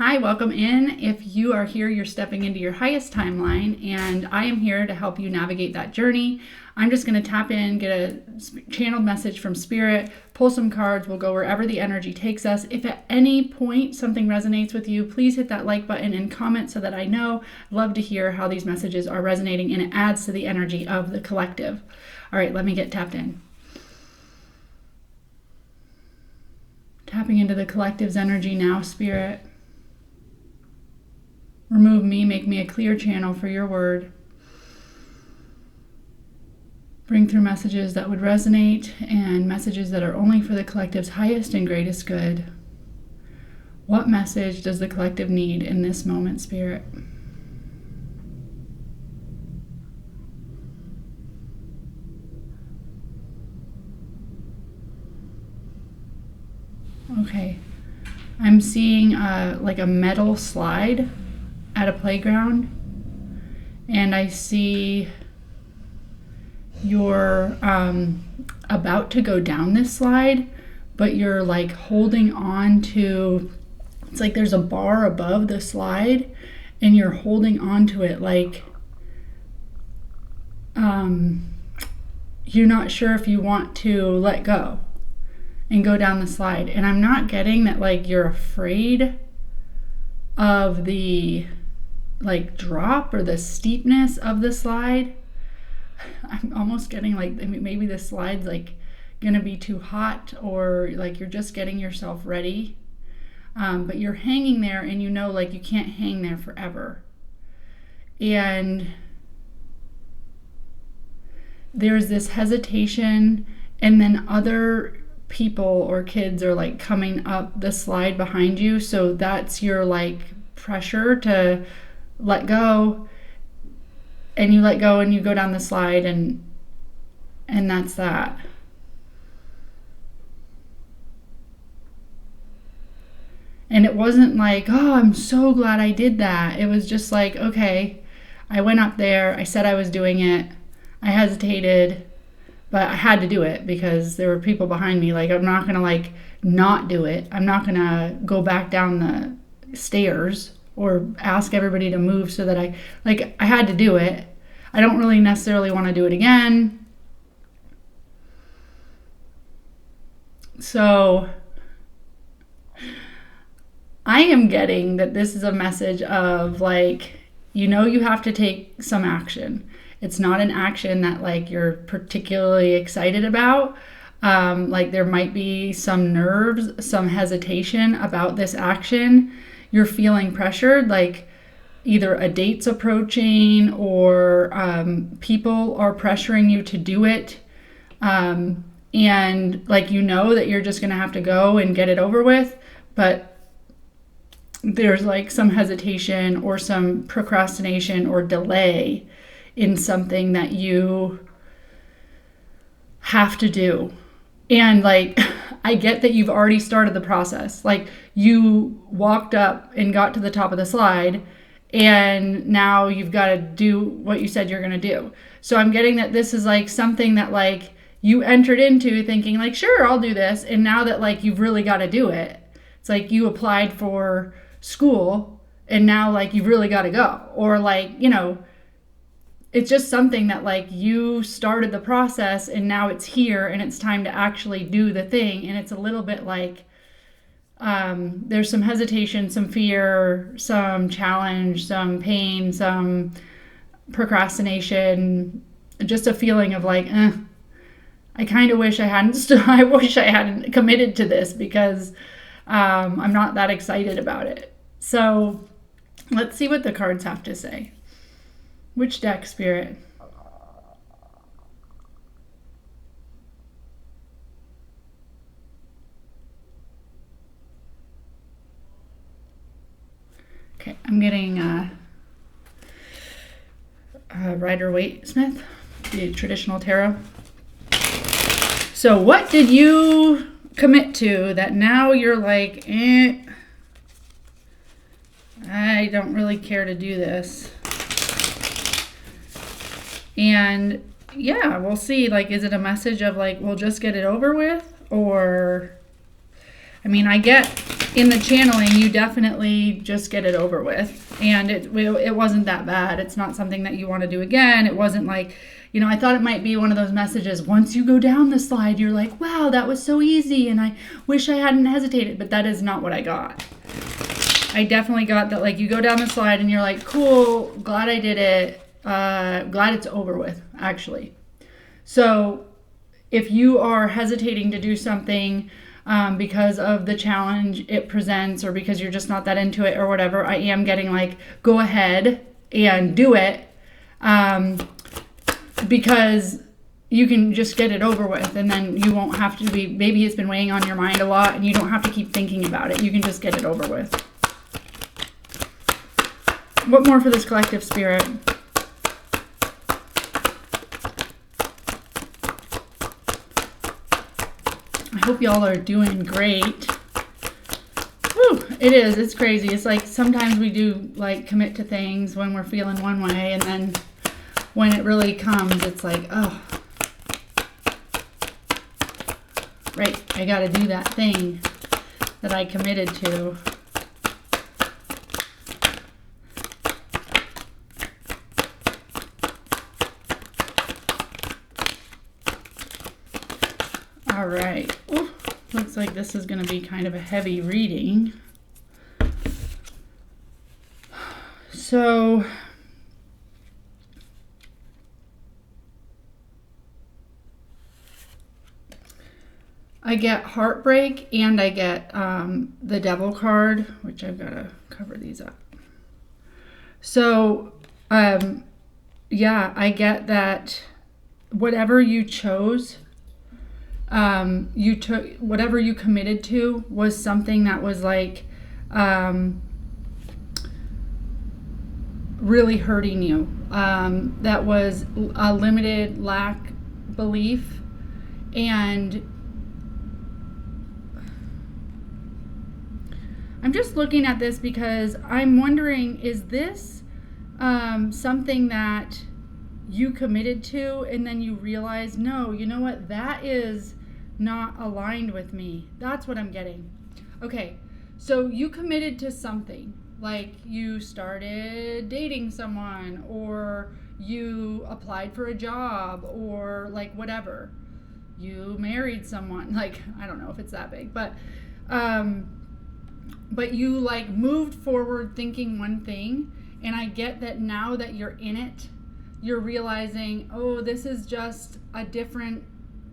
Hi, welcome in. If you are here, you're stepping into your highest timeline, and I am here to help you navigate that journey. I'm just going to tap in, get a channeled message from Spirit, pull some cards. We'll go wherever the energy takes us. If at any point something resonates with you, please hit that like button and comment so that I know. I'd love to hear how these messages are resonating, and it adds to the energy of the collective. All right, let me get tapped in. Tapping into the collective's energy now, Spirit. Remove me, make me a clear channel for your word. Bring through messages that would resonate and messages that are only for the collective's highest and greatest good. What message does the collective need in this moment, Spirit? Okay. I'm seeing like a metal slide at a playground, and I see you're about to go down this slide, but you're like holding on to, it's like there's a bar above the slide and you're holding on to it like you're not sure if you want to let go and go down the slide. And I'm not getting that like you're afraid of the like drop or the steepness of the slide. I'm almost getting like maybe the slide's like gonna be too hot, or like you're just getting yourself ready, but you're hanging there and you know like you can't hang there forever. And there's this hesitation, and then other people or kids are like coming up the slide behind you, so that's your like pressure to let go, and you let go and you go down the slide, and that's that. And it wasn't like, oh, I'm so glad I did that. It was just like, okay, I went up there, I said I was doing it, I hesitated, but I had to do it because there were people behind me. Like, I'm not gonna like not do it. I'm not gonna go back down the stairs or ask everybody to move so that I had to do it. I don't really necessarily want to do it again. So I am getting that this is a message of like, you know, you have to take some action. It's not an action that like you're particularly excited about. Like there might be some nerves, some hesitation about this action. You're feeling pressured, like either a date's approaching or people are pressuring you to do it. And like, you know that you're just going to have to go and get it over with, but there's like some hesitation or some procrastination or delay in something that you have to do. And like, I get that you've already started the process. Like you walked up and got to the top of the slide, and now you've got to do what you said you're going to do. So I'm getting that this is like something that like you entered into thinking like, sure, I'll do this. And now that like you've really got to do it, it's like you applied for school and now like you've really got to go. Or like, you know, it's just something that like you started the process and now it's here and it's time to actually do the thing. And it's a little bit like there's some hesitation, some fear, some challenge, some pain, some procrastination, just a feeling of like, I kind of wish I hadn't committed to this because I'm not that excited about it. So let's see what the cards have to say. Which deck, Spirit? Okay, I'm getting Rider-Waite-Smith, the traditional tarot. So what did you commit to that now you're like, I don't really care to do this? And yeah, we'll see. Like, is it a message of like, we'll just get it over with? Or, I mean, I get in the channeling, you definitely just get it over with. And it wasn't that bad. It's not something that you want to do again. It wasn't like, I thought it might be one of those messages. Once you go down the slide, you're like, wow, that was so easy. And I wish I hadn't hesitated. But that is not what I got. I definitely got that, like, you go down the slide and you're like, cool, glad I did it. Glad it's over with, actually. So if you are hesitating to do something because of the challenge it presents, or because you're just not that into it or whatever, I am getting like, go ahead and do it, because you can just get it over with, and then you won't have to be, maybe it's been weighing on your mind a lot and you don't have to keep thinking about it. You can just get it over with. What more for this collective spirit? I hope y'all are doing great. Whew, it is. It's crazy. It's like sometimes we do like commit to things when we're feeling one way, and then when it really comes, it's like, oh, right, I got to do that thing that I committed to. All right. Ooh, looks like this is going to be kind of a heavy reading. So I get heartbreak, and I get the devil card, which I've got to cover these up. So yeah, I get that whatever you chose, you took, whatever you committed to was something that was like really hurting you. That was a limited lack belief. And I'm just looking at this because I'm wondering, is this something that you committed to and then you realize, no, you know what, that is not aligned with me? That's what I'm getting. Okay, so you committed to something, like you started dating someone, or you applied for a job, or like whatever. You married someone, like, I don't know if it's that big, but you like moved forward thinking one thing, and I get that now that you're in it, you're realizing, oh, this is just a different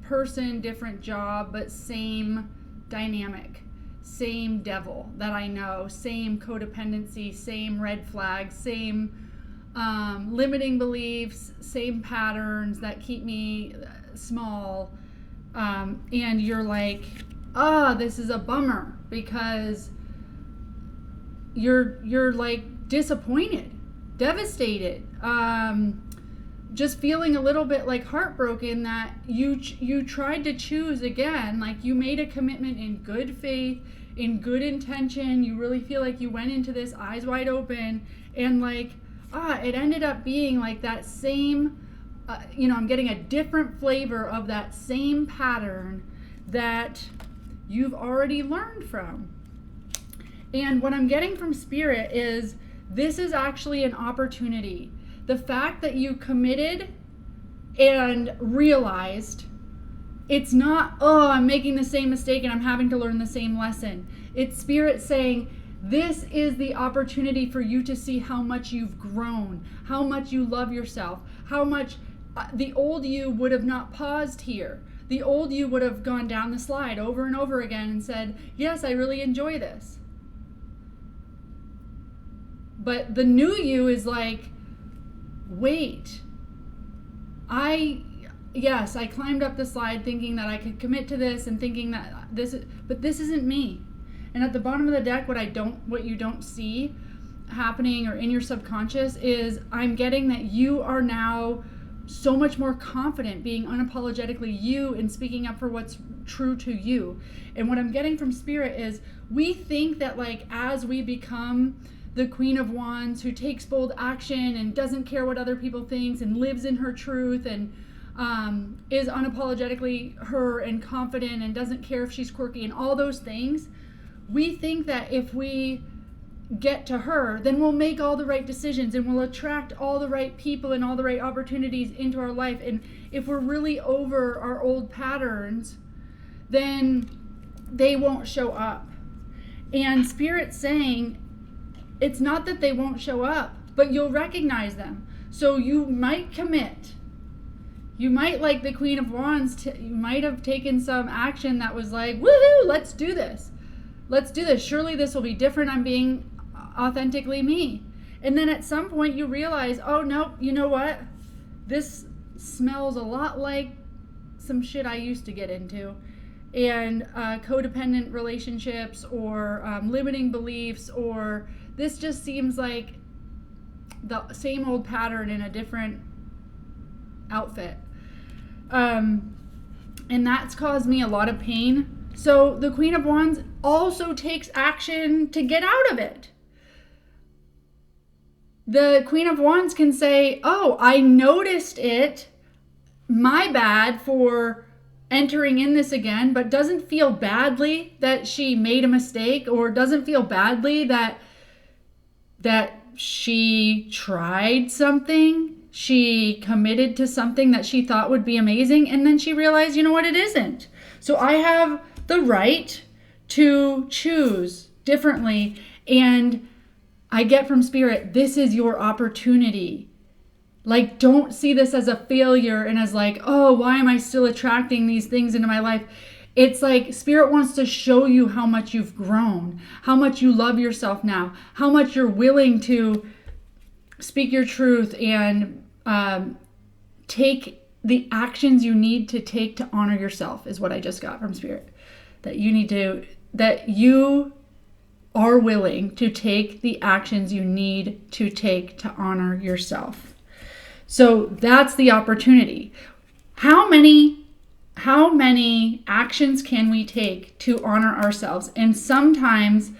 person, different job, but same dynamic, same devil that I know, same codependency, same red flags, same limiting beliefs, same patterns that keep me small. And you're like, this is a bummer, because you're like disappointed, devastated, just feeling a little bit like heartbroken that you tried to choose again. Like, you made a commitment in good faith, in good intention. You really feel like you went into this eyes wide open, and like, it ended up being like that same, I'm getting a different flavor of that same pattern that you've already learned from. And what I'm getting from Spirit is, this is actually an opportunity. The fact that you committed and realized it's not, I'm making the same mistake and I'm having to learn the same lesson. It's Spirit saying, this is the opportunity for you to see how much you've grown, how much you love yourself, how much the old you would have not paused here. The old you would have gone down the slide over and over again and said, yes, I really enjoy this. But the new you is like, wait, I climbed up the slide thinking that I could commit to this and thinking that but this isn't me. And at the bottom of the deck, what you don't see happening or in your subconscious is, I'm getting that you are now so much more confident being unapologetically you and speaking up for what's true to you. And what I'm getting from Spirit is, we think that like, as we become the Queen of Wands who takes bold action and doesn't care what other people think and lives in her truth and is unapologetically her and confident and doesn't care if she's quirky and all those things, we think that if we get to her, then we'll make all the right decisions and we'll attract all the right people and all the right opportunities into our life. And if we're really over our old patterns, then they won't show up. And Spirit's saying, it's not that they won't show up, but you'll recognize them. So you might commit. You might, like the Queen of Wands, you might have taken some action that was like, woohoo, let's do this. Let's do this. Surely this will be different. I'm being authentically me. And then at some point you realize, oh, no, you know what? This smells a lot like some shit I used to get into. And codependent relationships or limiting beliefs, or this just seems like the same old pattern in a different outfit. And that's caused me a lot of pain. So the Queen of Wands also takes action to get out of it. The Queen of Wands can say, oh, I noticed it, my bad for entering in this again, but doesn't feel badly that she made a mistake, or doesn't feel badly that she tried something, she committed to something that she thought would be amazing, and then she realized, you know what, it isn't. So I have the right to choose differently, and I get from Spirit, this is your opportunity. Like, don't see this as a failure and as like, oh, why am I still attracting these things into my life? It's like Spirit wants to show you how much you've grown, how much you love yourself now, how much you're willing to speak your truth and take the actions you need to take to honor yourself, is what I just got from Spirit. That you are willing to take the actions you need to take to honor yourself. So that's the opportunity. How many actions can we take to honor ourselves? And sometimes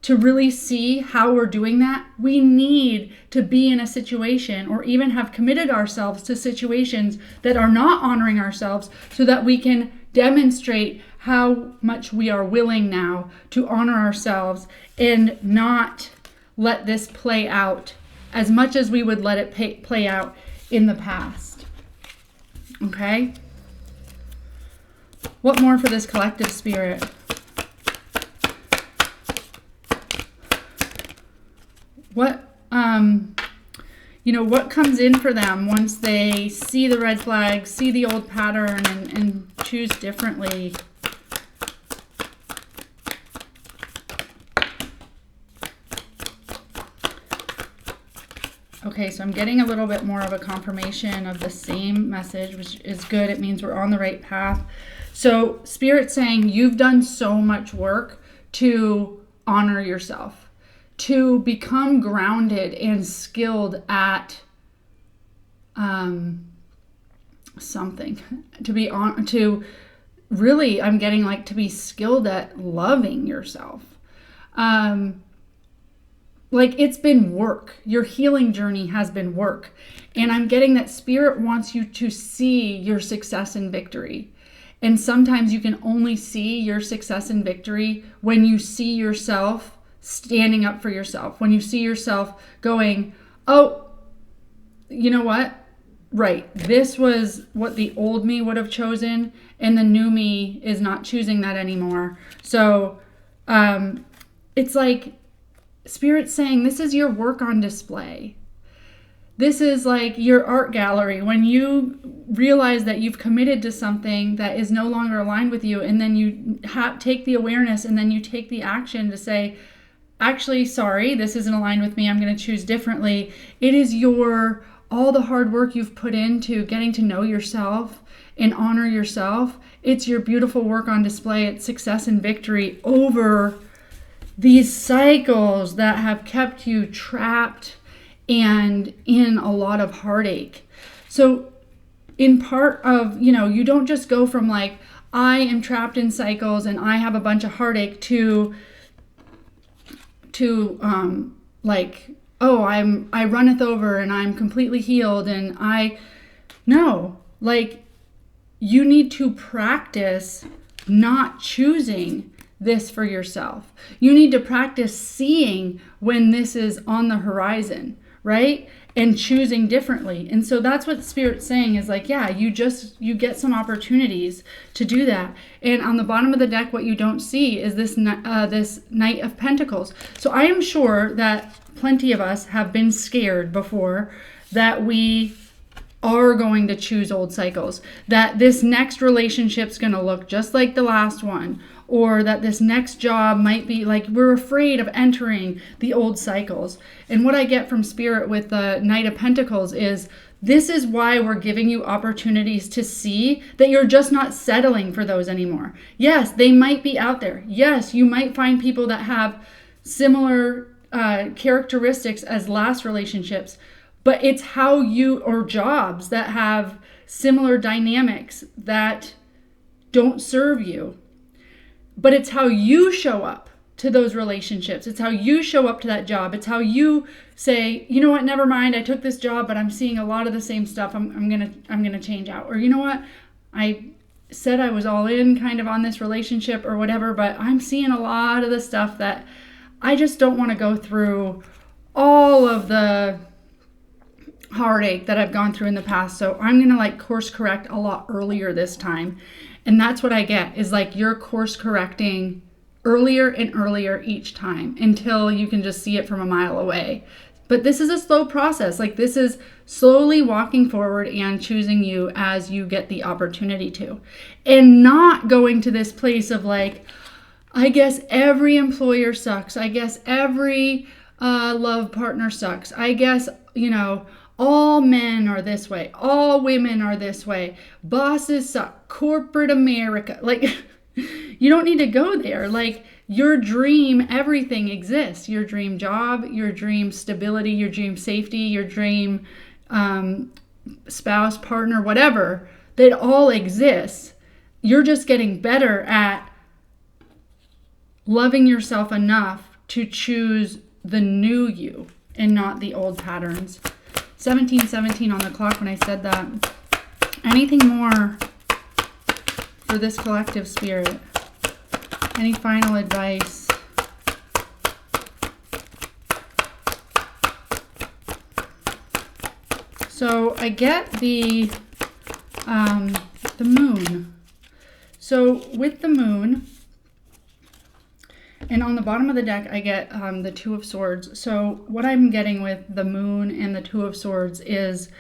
to really see how we're doing that, we need to be in a situation or even have committed ourselves to situations that are not honoring ourselves, so that we can demonstrate how much we are willing now to honor ourselves and not let this play out as much as we would let it play out in the past. Okay? What more for this collective, Spirit? What what comes in for them once they see the red flags, see the old pattern, and choose differently? Okay, so I'm getting a little bit more of a confirmation of the same message, which is good. It means we're on the right path. So Spirit's saying you've done so much work to honor yourself, to become grounded and skilled at something, to really, I'm getting like to be skilled at loving yourself. Like, it's been work. Your healing journey has been work. And I'm getting that Spirit wants you to see your success and victory. And sometimes you can only see your success and victory when you see yourself standing up for yourself. When you see yourself going, oh, you know what? Right. This was what the old me would have chosen, and the new me is not choosing that anymore. So it's like, Spirit's saying this is your work on display. This is like your art gallery. When you realize that you've committed to something that is no longer aligned with you, and then you take the awareness and then you take the action to say, actually, sorry, this isn't aligned with me. I'm going to choose differently. It is all the hard work you've put into getting to know yourself and honor yourself. It's your beautiful work on display. It's success and victory over these cycles that have kept you trapped and in a lot of heartache. So in part of, you don't just go from like, I am trapped in cycles and I have a bunch of heartache to like, oh, I runneth over and I'm completely healed. And no, like, you need to practice not choosing this for yourself. You need to practice seeing when this is on the horizon, right? And choosing differently. And so that's what Spirit's saying is like, yeah, you get some opportunities to do that. And on the bottom of the deck, what you don't see is this Knight of Pentacles. So I am sure that plenty of us have been scared before that we are going to choose old cycles, that this next relationship's going to look just like the last one, or that this next job might be like, we're afraid of entering the old cycles. And what I get from Spirit with the Knight of Pentacles is, this is why we're giving you opportunities to see that you're just not settling for those anymore. Yes, they might be out there. Yes, you might find people that have similar characteristics as last relationships, but it's how you, or jobs that have similar dynamics that don't serve you. But it's how you show up to those relationships. It's how you show up to that job. It's how you say, you know what, never mind, I took this job, but I'm seeing a lot of the same stuff. I'm gonna change out. Or you know what, I said I was all in kind of on this relationship or whatever, but I'm seeing a lot of the stuff that I just don't want to go through all of the heartache that I've gone through in the past. So I'm going to like course correct a lot earlier this time. And that's what I get is like you're course correcting earlier and earlier each time until you can just see it from a mile away. But this is a slow process. Like this is slowly walking forward and choosing you as you get the opportunity to. And not going to this place of like, I guess every employer sucks. I guess every love partner sucks. I guess, all men are this way. All women are this way. Bosses suck. Corporate America. Like, you don't need to go there. Like, your dream, everything exists. Your dream job, your dream stability, your dream safety, your dream spouse, partner, whatever. That all exists. You're just getting better at loving yourself enough to choose the new you and not the old patterns. 17:17 on the clock when I said that. Anything more for this collective, Spirit? Any final advice? So I get the moon. So with the moon, and on the bottom of the deck, I get the Two of Swords. So what I'm getting with the moon and the Two of Swords is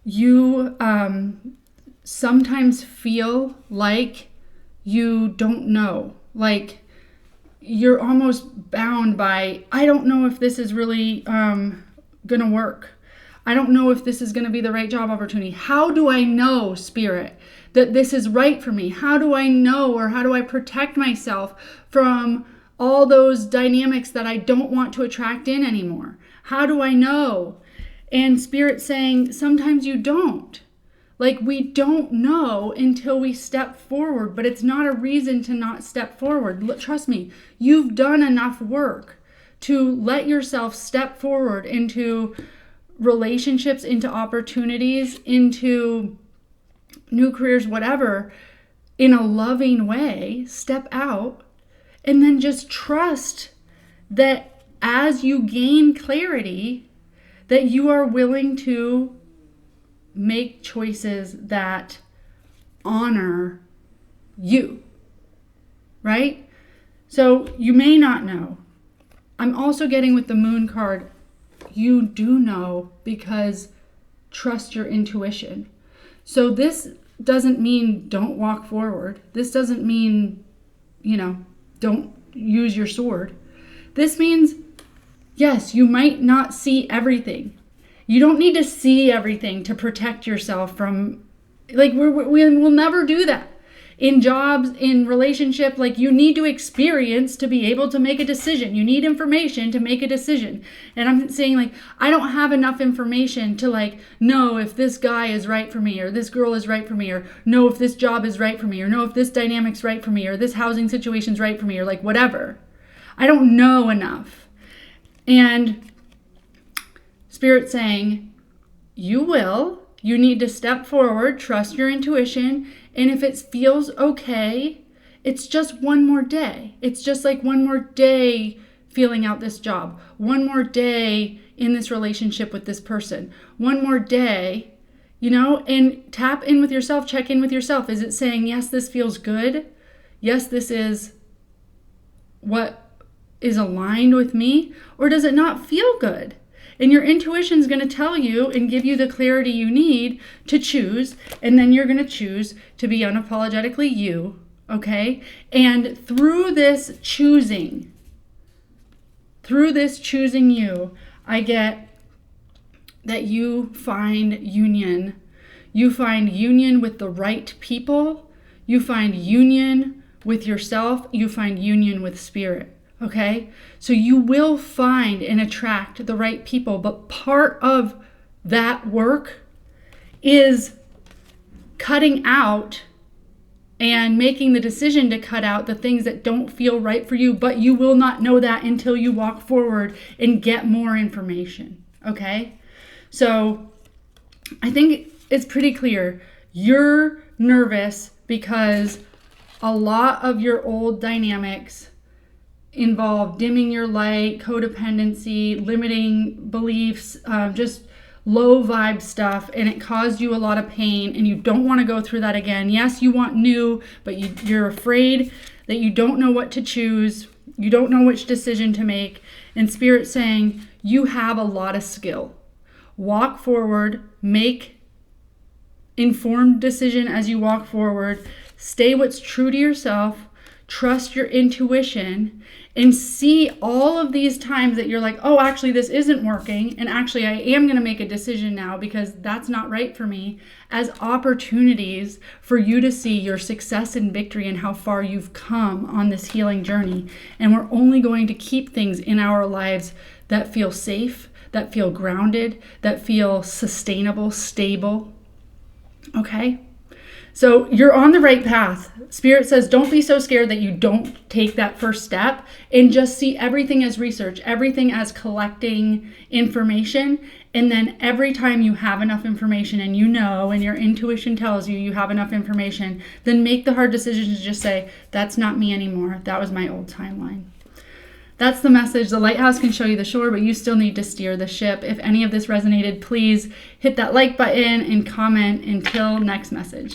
you sometimes feel like you don't know. Like you're almost bound by, I don't know if this is really going to work. I don't know if this is going to be the right job opportunity. How do I know, Spirit, that this is right for me? How do I know, or how do I protect myself from all those dynamics that I don't want to attract in anymore? How do I know? And Spirit's saying, sometimes you don't. Like, we don't know until we step forward, but it's not a reason to not step forward. Trust me, you've done enough work to let yourself step forward into relationships, into opportunities, into new careers, whatever, in a loving way. Step out and then just trust that as you gain clarity, that you are willing to make choices that honor you, right? So you may not know. I'm also getting with the moon card, you do know, because trust your intuition. So this doesn't mean don't walk forward. This doesn't mean, don't use your sword. This means, yes, you might not see everything. You don't need to see everything to protect yourself from, like, we'll never do that. In jobs, in relationship, like, you need to experience to be able to make a decision. You need information to make a decision. And I'm saying, like, I don't have enough information to, like, know if this guy is right for me, or this girl is right for me, or know if this job is right for me, or know if this dynamic's right for me, or this housing situation's right for me, or like whatever. I don't know enough. And Spirit's saying, you will. You need to step forward, trust your intuition, and if it feels okay, It's just one more day. It's just like one more day feeling out this job, one more day in this relationship with this person, one more day, and tap in with yourself, check in with yourself. Is it saying, yes, this feels good? Yes, this is what is aligned with me? Or does it not feel good? And your intuition is going to tell you and give you the clarity you need to choose. And then you're going to choose to be unapologetically you. Okay? And through this choosing you, I get that you find union. You find union with the right people. You find union with yourself. You find union with spirit. Okay? So you will find and attract the right people. But part of that work is cutting out and making the decision to cut out the things that don't feel right for you, but you will not know that until you walk forward and get more information, okay? So I think it's pretty clear. You're nervous because a lot of your old dynamics involve dimming your light, codependency, limiting beliefs, just low vibe stuff, and it caused you a lot of pain, and you don't want to go through that again. Yes, you want new, but you're afraid that you don't know what to choose. You don't know which decision to make. And Spirit's saying you have a lot of skill. Walk forward, make informed decision as you walk forward. Stay what's true to yourself. Trust your intuition and see all of these times that you're like, oh, actually, this isn't working. And actually, I am going to make a decision now because that's not right for me, as opportunities for you to see your success and victory and how far you've come on this healing journey. And we're only going to keep things in our lives that feel safe, that feel grounded, that feel sustainable, stable. Okay? So you're on the right path. Spirit says, don't be so scared that you don't take that first step, and just see everything as research, everything as collecting information. And then every time you have enough information and and your intuition tells you have enough information, then make the hard decision to just say, that's not me anymore. That was my old timeline. That's the message. The lighthouse can show you the shore, but you still need to steer the ship. If any of this resonated, please hit that like button and comment. Until next message.